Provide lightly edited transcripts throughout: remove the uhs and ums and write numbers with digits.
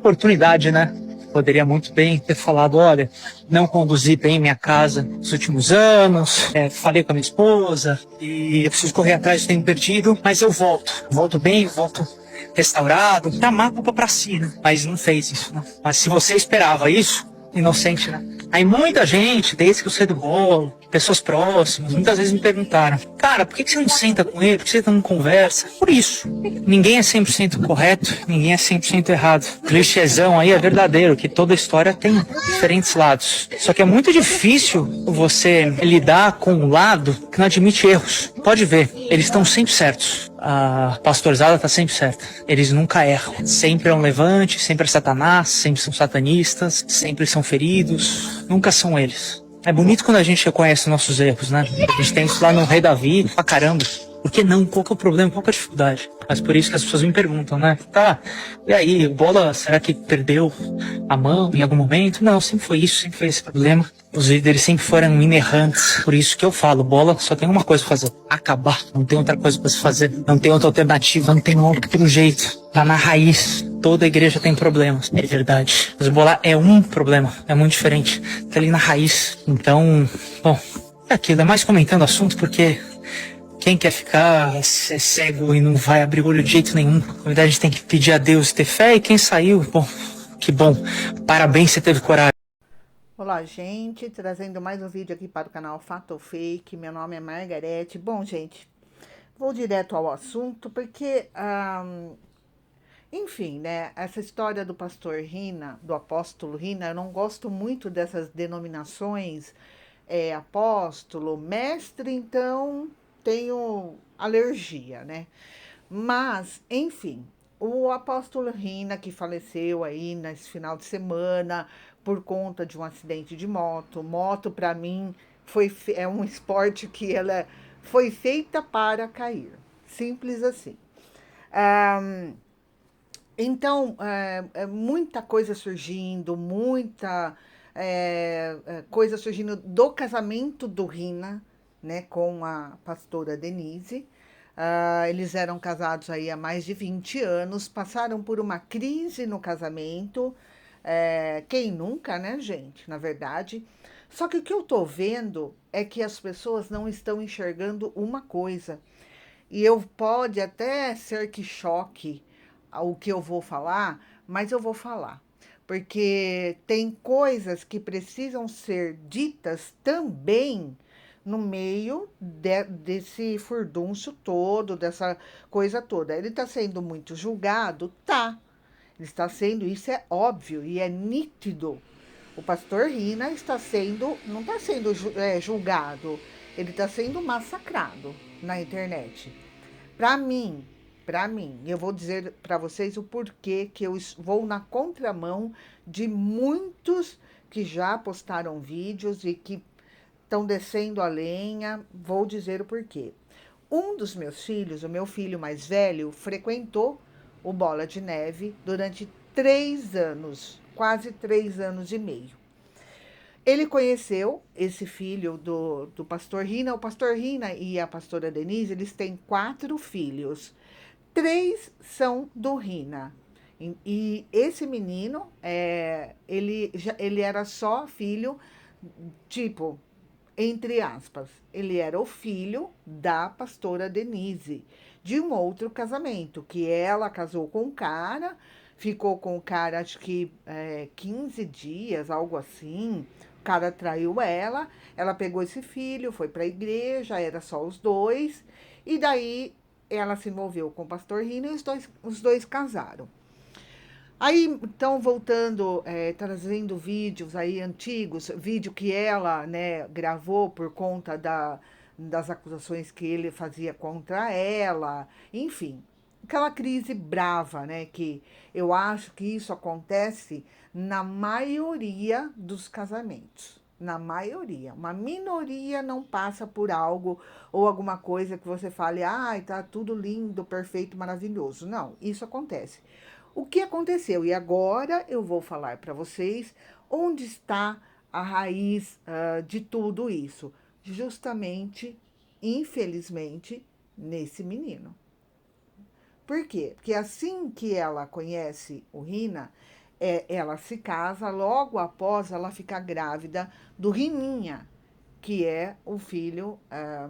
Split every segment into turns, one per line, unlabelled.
Oportunidade, né? Poderia muito bem ter falado, olha, não conduzi bem minha casa nos últimos anos, falei com a minha esposa e eu preciso correr atrás do tempo perdido, mas eu volto bem, volto restaurado, chamar a culpa pra si, né? Mas não fez isso, né? Mas se você esperava isso, inocente, né? Aí muita gente, desde que eu sei do bolo, pessoas próximas, muitas vezes me perguntaram, cara, por que você não senta com ele? Por que você não conversa? Por isso. Ninguém é 100% correto, ninguém é 100% errado. O clichêzão aí é verdadeiro, que toda história tem diferentes lados. Só que é muito difícil você lidar com um lado que não admite erros. Pode ver, eles estão sempre certos. A pastorzada está sempre certa. Eles nunca erram. Sempre é um levante, sempre é Satanás, sempre são satanistas, sempre são feridos. Nunca são eles. É bonito quando a gente reconhece os nossos erros, né? A gente tem isso lá no Rei Davi, pra caramba. Por que não? Qual que é o problema? Qual que é a dificuldade? Mas por isso que as pessoas me perguntam, né? Tá, e aí, o Bola, será que perdeu a mão em algum momento? Não, sempre foi isso, sempre foi esse problema. Os líderes sempre foram inerrantes. Por isso que eu falo, Bola só tem uma coisa pra fazer. Acabar. Não tem outra coisa pra se fazer. Não tem outra alternativa, não tem outro jeito. Tá na raiz. Toda igreja tem problemas. É verdade. Mas o Bola é um problema. É muito diferente. Tá ali na raiz. Então, bom, é aquilo. É mais comentando o assunto porque quem quer ficar é cego e não vai abrir o olho de jeito nenhum. Na verdade, a gente tem que pedir a Deus e ter fé. E quem saiu, bom, que bom. Parabéns, você teve coragem.
Olá, gente, trazendo mais um vídeo aqui para o canal Fato ou Fake. Meu nome é Margarete. Bom, gente, vou direto ao assunto porque, enfim, né, essa história do pastor Rina, do apóstolo Rina, eu não gosto muito dessas denominações, apóstolo, mestre, então tenho alergia, né? Mas, enfim, o apóstolo Rina, que faleceu aí nesse final de semana por conta de um acidente de moto. Moto, para mim, é um esporte que ela foi feita para cair. Simples assim. Ah, então, muita coisa surgindo, muita coisa surgindo do casamento do Rina, né, com a pastora Denise. Eles eram casados aí há mais de 20 anos, passaram por uma crise no casamento. Quem nunca, né, gente? Na verdade. Só que o que eu tô vendo é que as pessoas não estão enxergando uma coisa. E eu pode até ser que choque o que eu vou falar, mas eu vou falar. Porque tem coisas que precisam ser ditas também no meio desse furdúncio todo, dessa coisa toda. Ele está sendo muito julgado? Tá. Ele está sendo, isso é óbvio e é nítido. O pastor Rina está sendo, não está sendo julgado, ele está sendo massacrado na internet. Para mim, para mim, eu vou dizer para vocês o porquê que eu vou na contramão de muitos que já postaram vídeos e que estão descendo a lenha. Vou dizer o porquê. Um dos meus filhos, o meu filho mais velho, frequentou o Bola de Neve durante 3 anos, quase 3 anos e meio. Ele conheceu esse filho do pastor Rina. O pastor Rina e a pastora Denise, eles têm 4 filhos. 3 são do Rina. E esse menino, ele era só filho, tipo, entre aspas, ele era o filho da pastora Denise, de um outro casamento, que ela casou com um cara, ficou com o cara, acho que 15 dias, algo assim. O cara traiu ela pegou esse filho, foi para a igreja, era só os dois, e daí ela se envolveu com o pastor Rino e os dois casaram. Aí, então, voltando, trazendo vídeos aí antigos, vídeo que ela, né, gravou por conta das acusações que ele fazia contra ela, enfim, aquela crise brava, né, que eu acho que isso acontece na maioria dos casamentos. Na maioria. Uma minoria não passa por algo ou alguma coisa que você fale, ai, tá tudo lindo, perfeito, maravilhoso. Não, isso acontece. O que aconteceu? E agora eu vou falar para vocês onde está a raiz de tudo isso. Justamente, infelizmente, nesse menino. Por quê? Porque assim que ela conhece o Rina, ela se casa, logo após ela ficar grávida do Rininha, que é o filho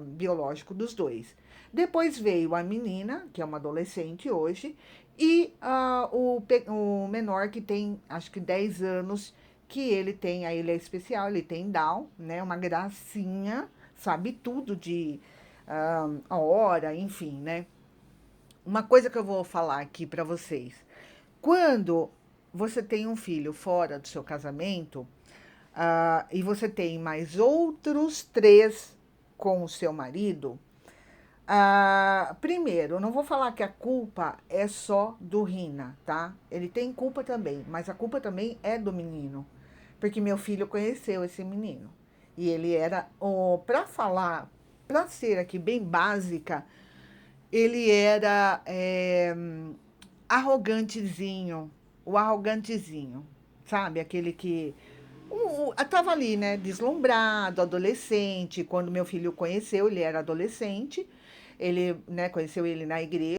biológico dos dois. Depois veio a menina, que é uma adolescente hoje, e o menor, que tem acho que 10 anos, que ele é especial, ele tem Down, né? Uma gracinha, sabe tudo de a hora, enfim, né? Uma coisa que eu vou falar aqui para vocês. Quando você tem um filho fora do seu casamento, e você tem mais outros 3 com o seu marido, primeiro, eu não vou falar que a culpa é só do Rina, tá? Ele tem culpa também, mas a culpa também é do menino, porque meu filho conheceu esse menino. E ele era, para ser aqui bem básica, ele era arrogantezinho, o arrogantezinho, sabe? Aquele que tava ali, né, deslumbrado, adolescente. Quando meu filho conheceu, ele era adolescente, ele, né, conheceu ele na igreja,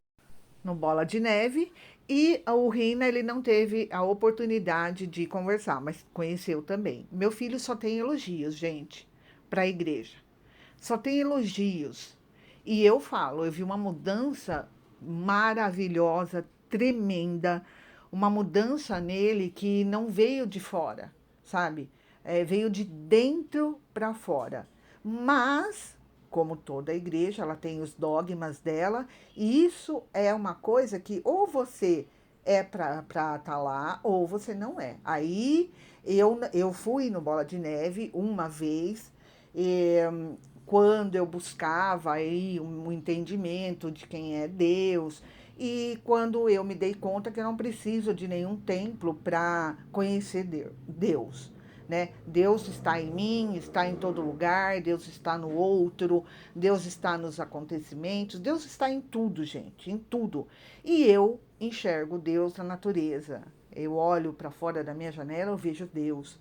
no Bola de Neve, e o Rina, ele não teve a oportunidade de conversar, mas conheceu também. Meu filho só tem elogios, gente, para a igreja. Só tem elogios. E eu vi uma mudança maravilhosa, tremenda, uma mudança nele que não veio de fora, sabe? Veio de dentro para fora. Mas, como toda igreja, ela tem os dogmas dela, e isso é uma coisa que ou você é para estar lá, ou você não é. Aí, eu fui no Bola de Neve uma vez, quando eu buscava aí um entendimento de quem é Deus, e quando eu me dei conta que eu não preciso de nenhum templo para conhecer Deus, né? Deus está em mim, está em todo lugar, Deus está no outro, Deus está nos acontecimentos, Deus está em tudo, gente, em tudo. E eu enxergo Deus na natureza. Eu olho para fora da minha janela, eu vejo Deus.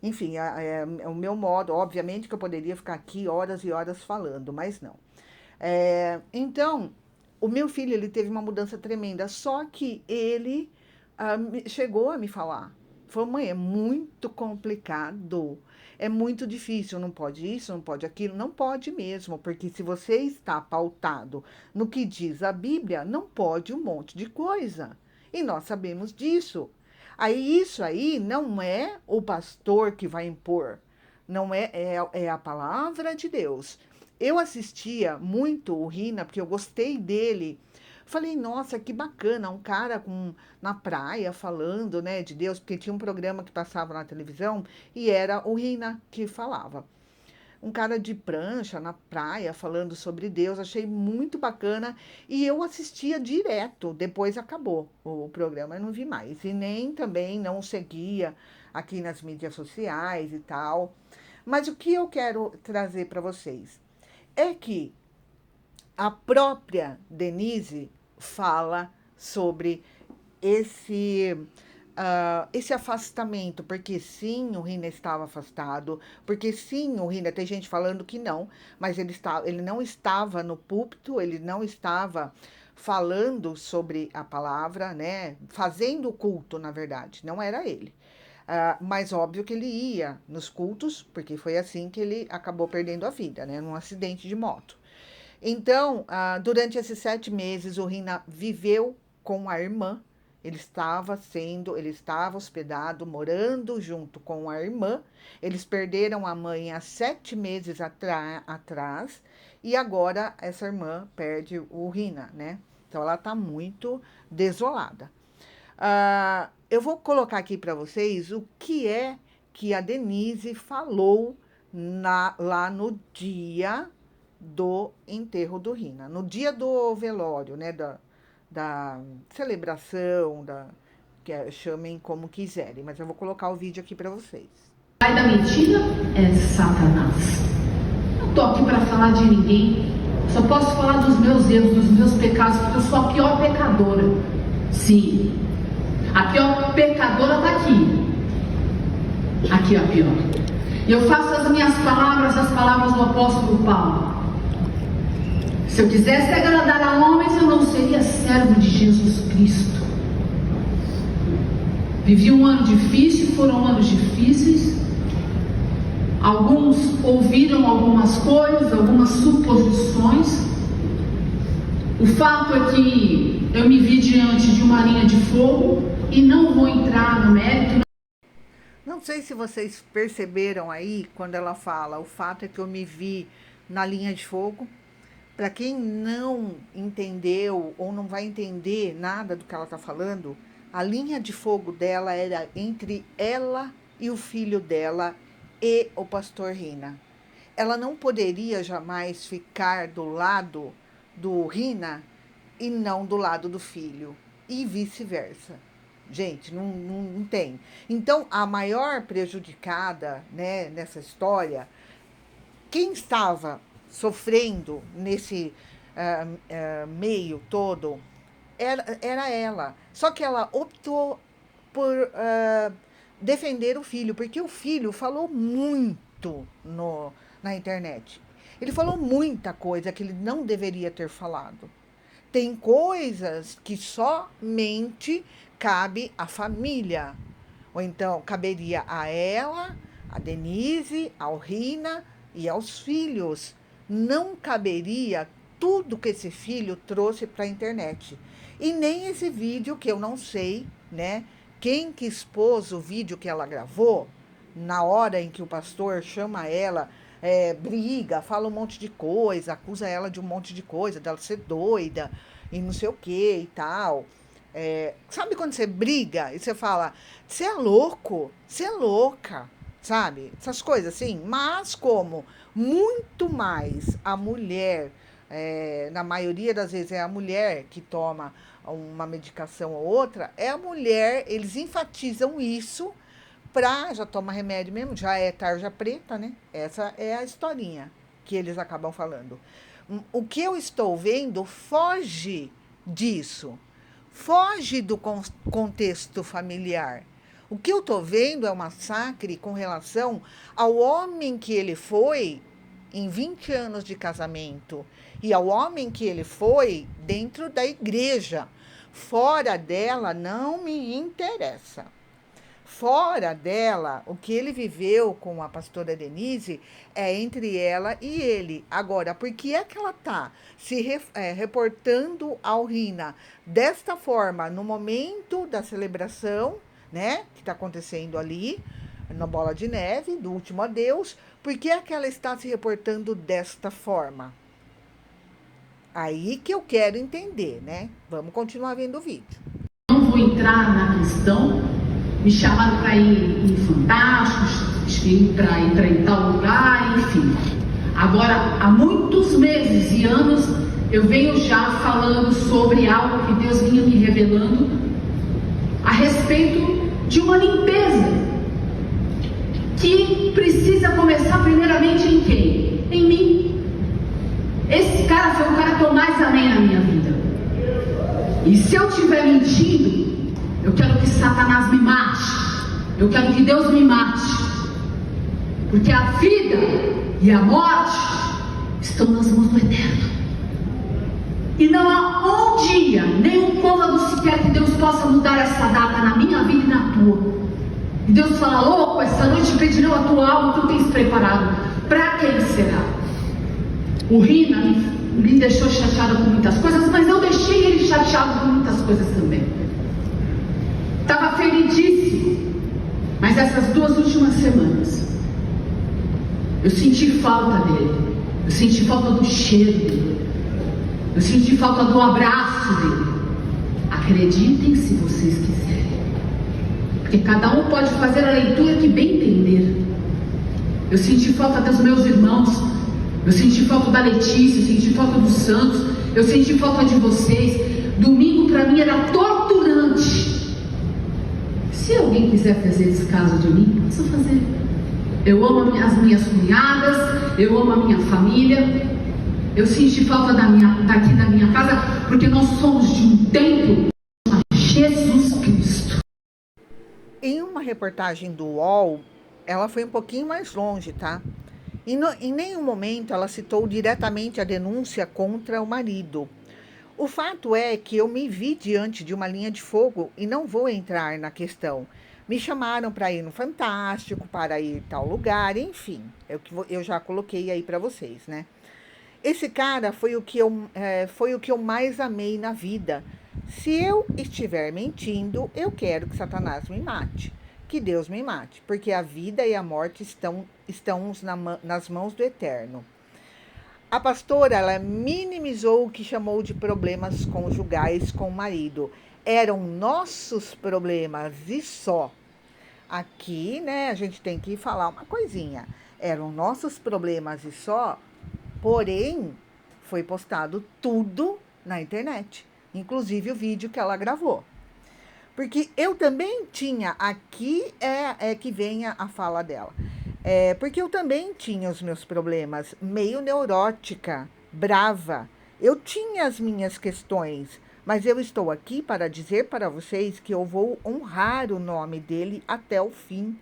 Enfim, o meu modo, obviamente que eu poderia ficar aqui horas e horas falando, mas não. Então, o meu filho, ele teve uma mudança tremenda, só que ele chegou a me falar. Falou, mãe, é muito complicado, é muito difícil, não pode isso, não pode aquilo, não pode mesmo, porque se você está pautado no que diz a Bíblia, não pode um monte de coisa, e nós sabemos disso. Aí isso aí não é o pastor que vai impor, não é a palavra de Deus. Eu assistia muito o Rina, porque eu gostei dele. Falei, nossa, que bacana, um cara na praia falando, né, de Deus, porque tinha um programa que passava na televisão e era o Rina que falava. Um cara de prancha na praia falando sobre Deus, achei muito bacana e eu assistia direto, depois acabou o programa, eu não vi mais. E nem também não seguia aqui nas mídias sociais e tal. Mas o que eu quero trazer para vocês é que a própria Denise fala sobre esse afastamento, porque sim, o Rina estava afastado, porque sim, o Rina, tem gente falando que não, mas ele não estava no púlpito, ele não estava falando sobre a palavra, né, fazendo o culto, na verdade, não era ele. Mas óbvio que ele ia nos cultos, porque foi assim que ele acabou perdendo a vida, né, num acidente de moto. Então, durante esses 7 meses, o Rina viveu com a irmã. Ele estava hospedado, morando junto com a irmã. Eles perderam a mãe há 7 meses atrás. E agora essa irmã perde o Rina, né? Então, ela está muito desolada. Eu vou colocar aqui para vocês o que é que a Denise falou lá no dia do enterro do Rina, no dia do velório, né, da celebração, chamem como quiserem, mas eu vou colocar o vídeo aqui para vocês.
O pai da mentira é Satanás. Não estou aqui para falar de ninguém, só posso falar dos meus erros, dos meus pecados, porque eu sou a pior pecadora. Sim, a pior pecadora está aqui. Aqui é a pior. E eu faço as minhas palavras, as palavras do apóstolo Paulo. Se eu quisesse agradar a homens, eu não seria servo de Jesus Cristo. Vivi um ano difícil, foram anos difíceis. Alguns ouviram algumas coisas, algumas suposições. O fato é que eu me vi diante de uma linha de fogo e não vou entrar no mérito.
Não sei se vocês perceberam aí, quando ela fala, o fato é que eu me vi na linha de fogo. Para quem não entendeu ou não vai entender nada do que ela está falando, a linha de fogo dela era entre ela e o filho dela e o pastor Rina. Ela não poderia jamais ficar do lado do Rina e não do lado do filho, e vice-versa. Gente, não tem. Então, a maior prejudicada, né, nessa história, quem estava sofrendo nesse meio todo era ela. Só que ela optou por defender o filho, porque o filho falou muito na internet. Ele falou muita coisa que ele não deveria ter falado. Tem coisas que somente cabe à família. Ou então, caberia a ela, a Denise, ao Rina e aos filhos. Não caberia tudo que esse filho trouxe para a internet. E nem esse vídeo que eu não sei, né? Quem que expôs o vídeo que ela gravou, na hora em que o pastor chama ela, briga, fala um monte de coisa, acusa ela de um monte de coisa, dela ser doida e não sei o que e tal. Sabe quando você briga e você fala, você é louco, você é louca, sabe? Essas coisas assim. Mas como muito mais a mulher, na maioria das vezes é a mulher que toma uma medicação ou outra, é a mulher, eles enfatizam isso já toma remédio mesmo, já é tarja preta, né? Essa é a historinha que eles acabam falando. O que eu estou vendo foge disso, foge do contexto familiar. O que eu estou vendo é um massacre com relação ao homem que ele foi em 20 anos de casamento e ao homem que ele foi dentro da igreja. Fora dela não me interessa. Fora dela, o que ele viveu com a pastora Denise é entre ela e ele. Agora, por que é que ela está se reportando ao Rina desta forma, no momento da celebração, né, que está acontecendo ali, na Bola de Neve, do último adeus, por que é que ela está se reportando desta forma? Aí que eu quero entender, né? Vamos continuar vendo o vídeo.
Não vou entrar na questão. Me chamaram para ir em Fantásticos, para ir para tal lugar, enfim. Agora, há muitos meses e anos, eu venho já falando sobre algo que Deus vinha me revelando a respeito de uma limpeza que precisa começar primeiramente em quem? Em mim. Esse cara foi o cara que eu mais amei na minha vida. E se eu estiver mentindo, eu quero que Satanás me mate. Eu quero que Deus me mate. Porque a vida e a morte estão nas mãos do Eterno. E não há um dia, nem um côvado sequer que Deus possa mudar essa data na minha vida e na tua. E Deus fala, louco, essa noite pedirão a tua alma, tu tens preparado. Para quem será? O Rina me deixou chateada com muitas coisas, mas eu deixei ele chateado com muitas coisas também. Estava feridíssimo, mas essas 2 últimas semanas eu senti falta dele, eu senti falta do cheiro dele, eu senti falta do abraço dele. Acreditem se vocês quiserem, porque cada um pode fazer a leitura que bem entender. Eu senti falta dos meus irmãos, eu senti falta da Letícia, eu senti falta dos Santos, eu senti falta de vocês. Domingo para mim era torturante. Se alguém quiser fazer descaso de mim, posso fazer. Eu amo as minhas cunhadas, eu amo a minha família. Eu senti falta daqui da minha casa, porque nós somos de um templo a Jesus Cristo.
Em uma reportagem do UOL, ela foi um pouquinho mais longe, tá? E em nenhum momento ela citou diretamente a denúncia contra o marido. O fato é que eu me vi diante de uma linha de fogo e não vou entrar na questão. Me chamaram para ir no Fantástico, para ir tal lugar, enfim, eu já coloquei aí para vocês, né? Esse cara foi o que eu mais amei na vida. Se eu estiver mentindo, eu quero que Satanás me mate, que Deus me mate, porque a vida e a morte estão nas mãos do Eterno. A pastora, ela minimizou o que chamou de problemas conjugais com o marido. Eram nossos problemas e só. Aqui, né, a gente tem que falar uma coisinha. Eram nossos problemas e só, porém, foi postado tudo na internet, inclusive o vídeo que ela gravou. Porque eu também tinha, aqui é que vem a fala dela. Porque eu também tinha os meus problemas, meio neurótica, brava. Eu tinha as minhas questões, mas eu estou aqui para dizer para vocês que eu vou honrar o nome dele até o fim.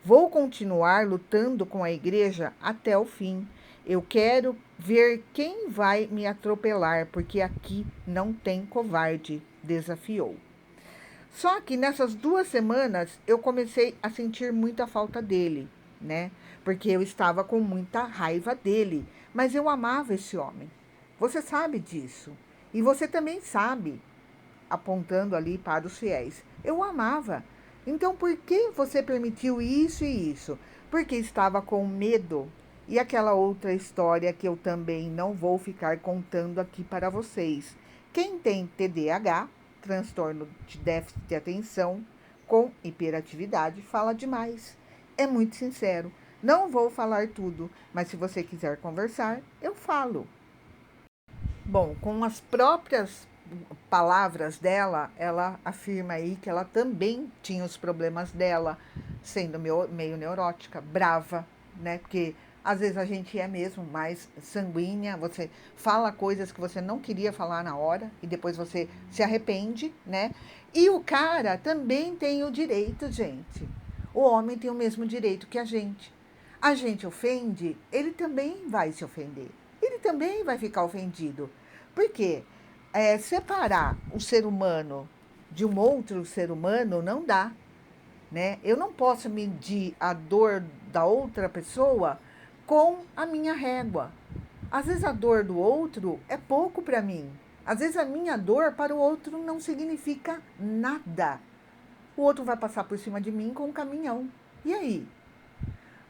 Vou continuar lutando com a igreja até o fim. Eu quero ver quem vai me atropelar, porque aqui não tem covarde, desafiou. Só que nessas 2 semanas eu comecei a sentir muita falta dele, né? Porque eu estava com muita raiva dele, mas eu amava esse homem. Você sabe disso. E você também sabe, apontando ali para os fiéis. Eu o amava. Então por que você permitiu isso e isso? Porque estava com medo. E aquela outra história que eu também não vou ficar contando aqui para vocês. Quem tem TDAH, transtorno de déficit de atenção, com hiperatividade, fala demais. É muito sincero. Não vou falar tudo, mas se você quiser conversar, eu falo. Bom, com as próprias palavras dela, ela afirma aí que ela também tinha os problemas dela, sendo meio neurótica, brava, né? Porque às vezes a gente é mesmo mais sanguínea, você fala coisas que você não queria falar na hora e depois você se arrepende, né? E o cara também tem o direito, gente. O homem tem o mesmo direito que a gente. A gente ofende, ele também vai se ofender. Ele também vai ficar ofendido. Por quê? Separar o ser humano de um outro ser humano não dá, né? Eu não posso medir a dor da outra pessoa com a minha régua. Às vezes a dor do outro é pouco para mim. Às vezes a minha dor para o outro não significa nada. O outro vai passar por cima de mim com um caminhão. E aí?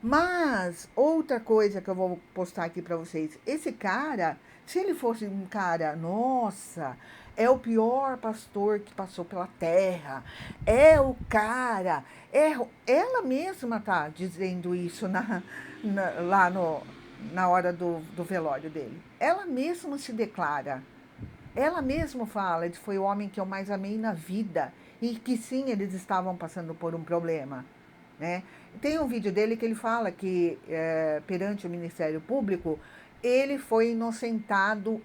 Mas outra coisa que eu vou postar aqui para vocês, esse cara, se ele fosse um cara, nossa, é o pior pastor que passou pela terra, é o cara, ela mesma tá dizendo isso lá na hora do velório dele. Ela mesma se declara, ela mesma fala, ele foi o homem que eu mais amei na vida e que sim, eles estavam passando por um problema, né? Tem um vídeo dele que ele fala que, perante o Ministério Público, ele foi inocentado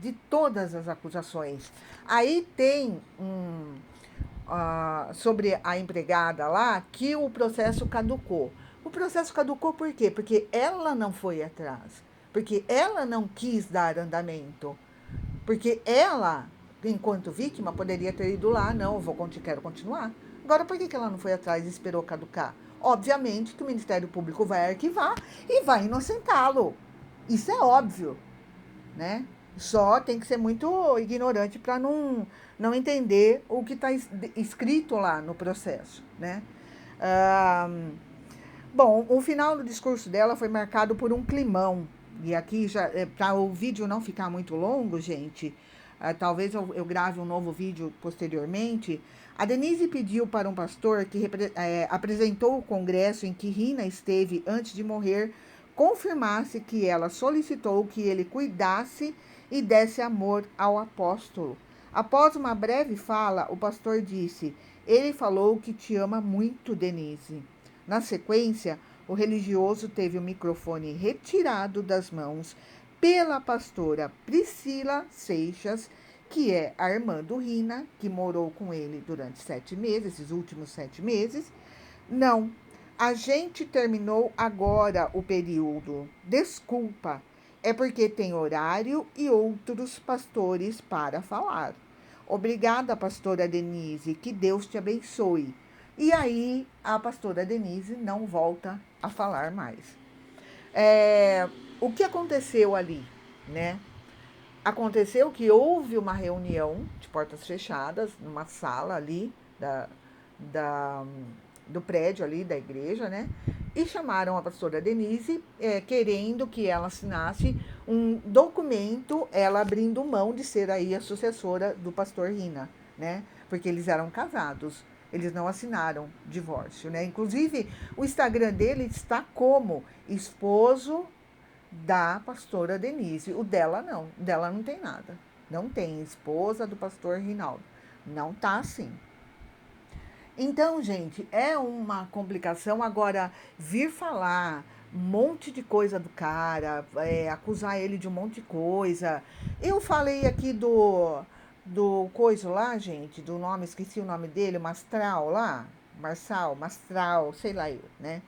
de todas as acusações. Aí tem sobre a empregada lá que o processo caducou. O processo caducou por quê? Porque ela não foi atrás. Porque ela não quis dar andamento. Porque ela, enquanto vítima, poderia ter ido lá, não, quero continuar. Agora, por que ela não foi atrás e esperou caducar? Obviamente que o Ministério Público vai arquivar e vai inocentá-lo. Isso é óbvio, né? Só tem que ser muito ignorante para não entender o que está escrito lá no processo, né? Bom, o final do discurso dela foi marcado por um climão. E aqui, para o vídeo não ficar muito longo, gente, talvez eu grave um novo vídeo posteriormente. A Denise pediu para um pastor que apresentou o congresso em que Rina esteve antes de morrer, confirmasse que ela solicitou que ele cuidasse e desse amor ao apóstolo. Após uma breve fala, o pastor disse: ele falou que te ama muito, Denise. Na sequência, o religioso teve o microfone retirado das mãos pela pastora Priscila Seixas, que é a irmã do Rina, que morou com ele durante 7 meses, esses últimos 7 meses. Não, a gente terminou agora o período. Desculpa, é porque tem horário e outros pastores para falar. Obrigada, pastora Denise, que Deus te abençoe. E aí, a pastora Denise não volta a falar mais. O que aconteceu ali, né? Aconteceu que houve uma reunião de portas fechadas, numa sala ali da, do prédio ali da igreja, né? E chamaram a pastora Denise, querendo que ela assinasse um documento, ela abrindo mão de ser aí a sucessora do pastor Rina, né? Porque eles eram casados, eles não assinaram divórcio, né? Inclusive, o Instagram dele está como esposo da pastora Denise. O dela não. O dela não tem nada. Não tem esposa do pastor Rinaldo. Não tá assim. Então, gente, é uma complicação. Agora, vir falar um monte de coisa do cara, acusar ele de um monte de coisa. Eu falei aqui do coisa lá, gente, do nome, esqueci o nome dele, Mastral lá. Mastral, sei lá eu, né?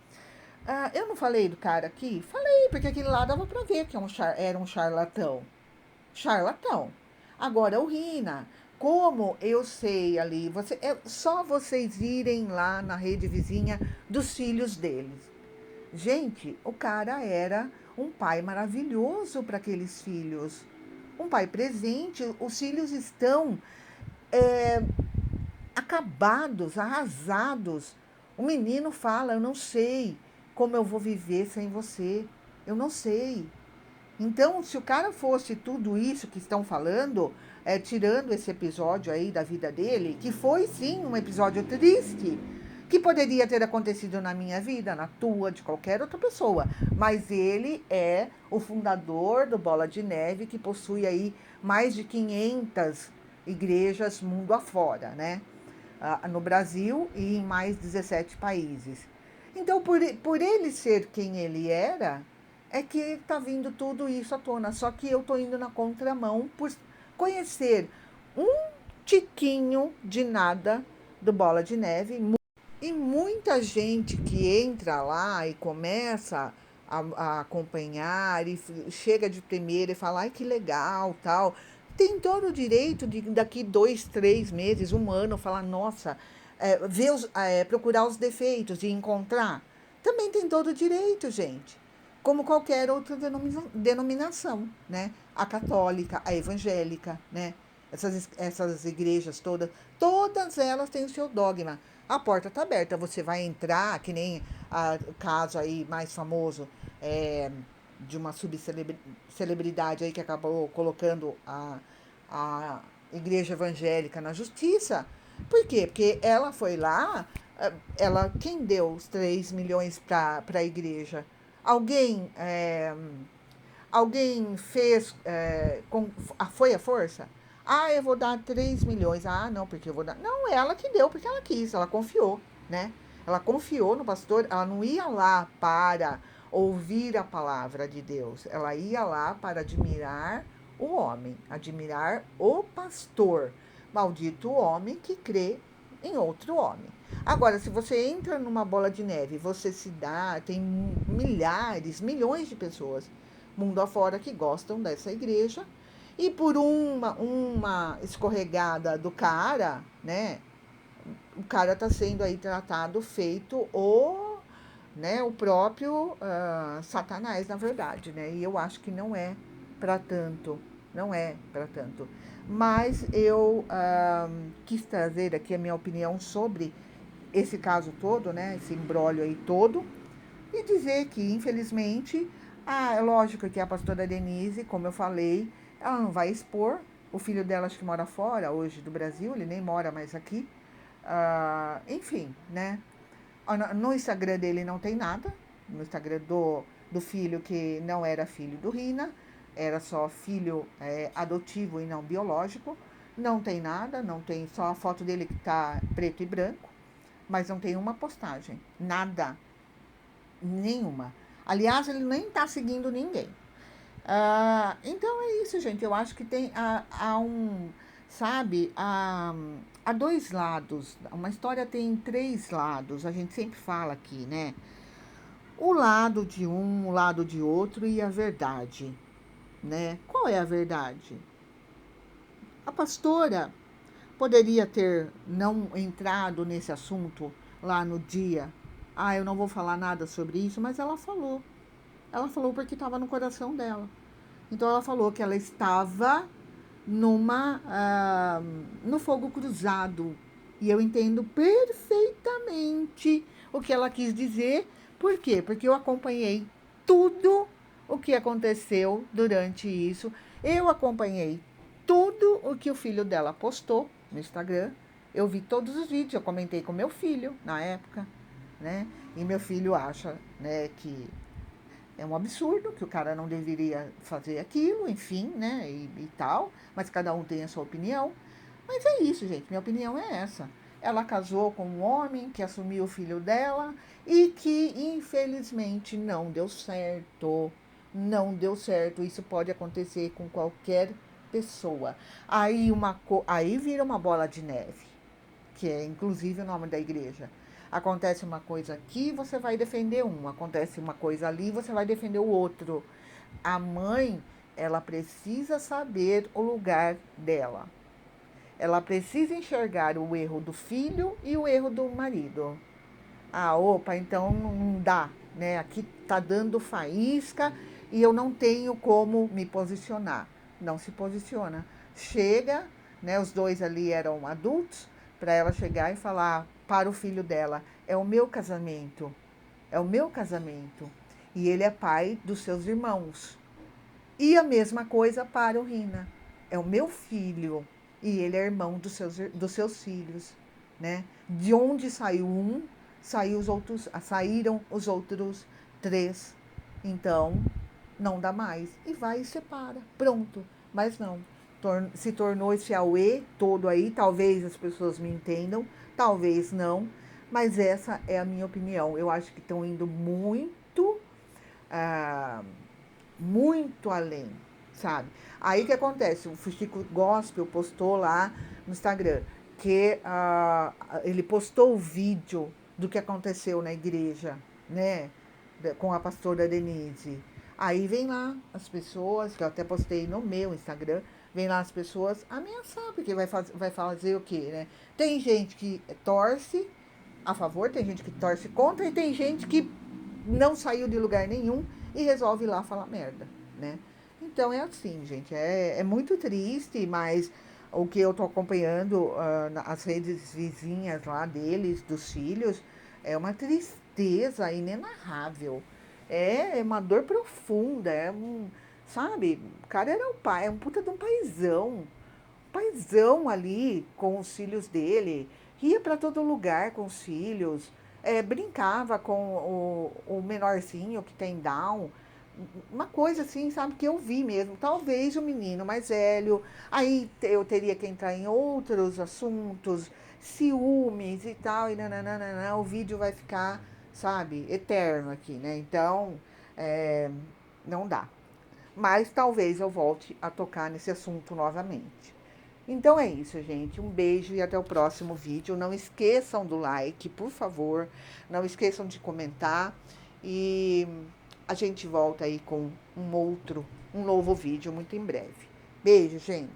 Eu não falei do cara aqui? Falei, porque aquele lá dava pra ver que era um charlatão. Charlatão. Agora, o Rina, como eu sei ali, é só vocês irem lá na rede vizinha dos filhos deles. Gente, o cara era um pai maravilhoso para aqueles filhos. Um pai presente. Os filhos estão acabados, arrasados. O menino fala: eu não sei como eu vou viver sem você. Eu não sei. Então, se o cara fosse tudo isso que estão falando, tirando esse episódio aí da vida dele, que foi sim um episódio triste, que poderia ter acontecido na minha vida, na tua, de qualquer outra pessoa. Mas ele é o fundador do Bola de Neve, que possui aí mais de 500 igrejas mundo afora, né? No Brasil e em mais 17 países. Então, por ele ser quem ele era, é que está vindo tudo isso à tona. Só que eu estou indo na contramão por conhecer um tiquinho de nada do Bola de Neve. E muita gente que entra lá e começa a acompanhar e chega de primeira e fala: ai, que legal, tal. Tem todo o direito de daqui 2, 3 meses, um ano, falar: nossa, procurar os defeitos e encontrar. Também tem todo o direito, gente. Como qualquer outra denominação, né? A católica, a evangélica, né? Essas igrejas todas elas têm o seu dogma. A porta está aberta, você vai entrar, que nem o caso aí mais famoso de uma subcelebridade aí que acabou colocando a igreja evangélica na justiça. Por quê? Porque ela foi lá, quem deu os 3 milhões para a igreja? Alguém fez, foi a força? Eu vou dar 3 milhões. Não, porque eu vou dar. Não, ela que deu, porque ela quis, ela confiou, né? Ela confiou no pastor, ela não ia lá para ouvir a palavra de Deus, ela ia lá para admirar o homem, admirar o pastor. Maldito o homem que crê em outro homem. Agora, se você entra numa bola de neve, você se dá, tem milhares, milhões de pessoas mundo afora que gostam dessa igreja, e por uma escorregada do cara, né, o cara está sendo aí tratado, feito o próprio Satanás, na verdade, né, e eu acho que não é para tanto, não é para tanto. Mas eu quis trazer aqui a minha opinião sobre esse caso todo, né, esse imbróglio aí todo, e dizer que, infelizmente, é lógico que a pastora Denise, como eu falei, ela não vai expor. O filho dela acho que mora fora hoje do Brasil, ele nem mora mais aqui. Enfim, né? No Instagram dele não tem nada. No Instagram do filho, que não era filho do Rina, era só filho adotivo e não biológico. Não tem nada, não tem só a foto dele que tá preto e branco, mas não tem uma postagem, nada, nenhuma. Aliás, ele nem tá seguindo ninguém. Então é isso, gente. Eu acho que tem sabe, há dois lados. Uma história tem 3 lados. A gente sempre fala aqui, né? O lado de um, o lado de outro e a verdade. né? Qual é a verdade? A pastora poderia ter não entrado nesse assunto lá no dia. Eu não vou falar nada sobre isso, mas ela falou. Ela falou porque estava no coração dela. Então ela falou que ela estava no fogo cruzado. E eu entendo perfeitamente o que ela quis dizer. Por quê? Porque eu acompanhei tudo o que aconteceu durante isso. Eu acompanhei tudo o que o filho dela postou no Instagram. Eu vi todos os vídeos, eu comentei com meu filho na época, né? E meu filho acha, né, que é um absurdo, que o cara não deveria fazer aquilo, enfim, né, e tal. Mas cada um tem a sua opinião. Mas é isso, gente, minha opinião é essa. Ela casou com um homem que assumiu o filho dela e que, infelizmente, não deu certo. Não deu certo. Isso pode acontecer com qualquer pessoa. Aí vira uma bola de neve, que é inclusive o nome da igreja. Acontece uma coisa aqui, você vai defender um. Acontece uma coisa ali, você vai defender o outro. A mãe, ela precisa saber o lugar dela. Ela precisa enxergar o erro do filho e o erro do marido. Opa, então não dá, né? Aqui tá dando faísca e eu não tenho como me posicionar. Não se posiciona. Chega, né? Os dois ali eram adultos, para ela chegar e falar para o filho dela: é o meu casamento, é o meu casamento. E ele é pai dos seus irmãos. E a mesma coisa para o Rina: é o meu filho e ele é irmão dos seus filhos, né? De onde saiu um, saíram os outros 3. Então, não dá mais. E vai e separa. Pronto. Mas não. Se tornou esse auê todo aí. Talvez as pessoas me entendam, talvez não. Mas essa é a minha opinião. Eu acho que estão indo muito além, sabe? Aí o que acontece? O Fuxico Gospel postou lá no Instagram que ele postou o vídeo do que aconteceu na igreja, né? Com a pastora Denise. Aí vem lá as pessoas, que eu até postei no meu Instagram, vem lá as pessoas ameaçar, porque vai fazer o quê, né? Tem gente que torce a favor, tem gente que torce contra, e tem gente que não saiu de lugar nenhum e resolve ir lá falar merda, né? Então é assim, gente, é muito triste, mas o que eu tô acompanhando as redes vizinhas lá deles, dos filhos, é uma tristeza inenarrável. É uma dor profunda, sabe? O cara era um pai, é um puta de um paizão ali com os filhos dele, ia para todo lugar com os filhos, brincava com o menorzinho que tem Down, uma coisa assim, sabe, que eu vi mesmo. Talvez o menino mais velho, aí eu teria que entrar em outros assuntos, ciúmes e tal, e nananana, o vídeo vai ficar, sabe, eterno aqui, né? Então, não dá. Mas talvez eu volte a tocar nesse assunto novamente. Então é isso, gente. Um beijo e até o próximo vídeo. Não esqueçam do like, por favor. Não esqueçam de comentar. E a gente volta aí com um novo vídeo muito em breve. Beijo, gente.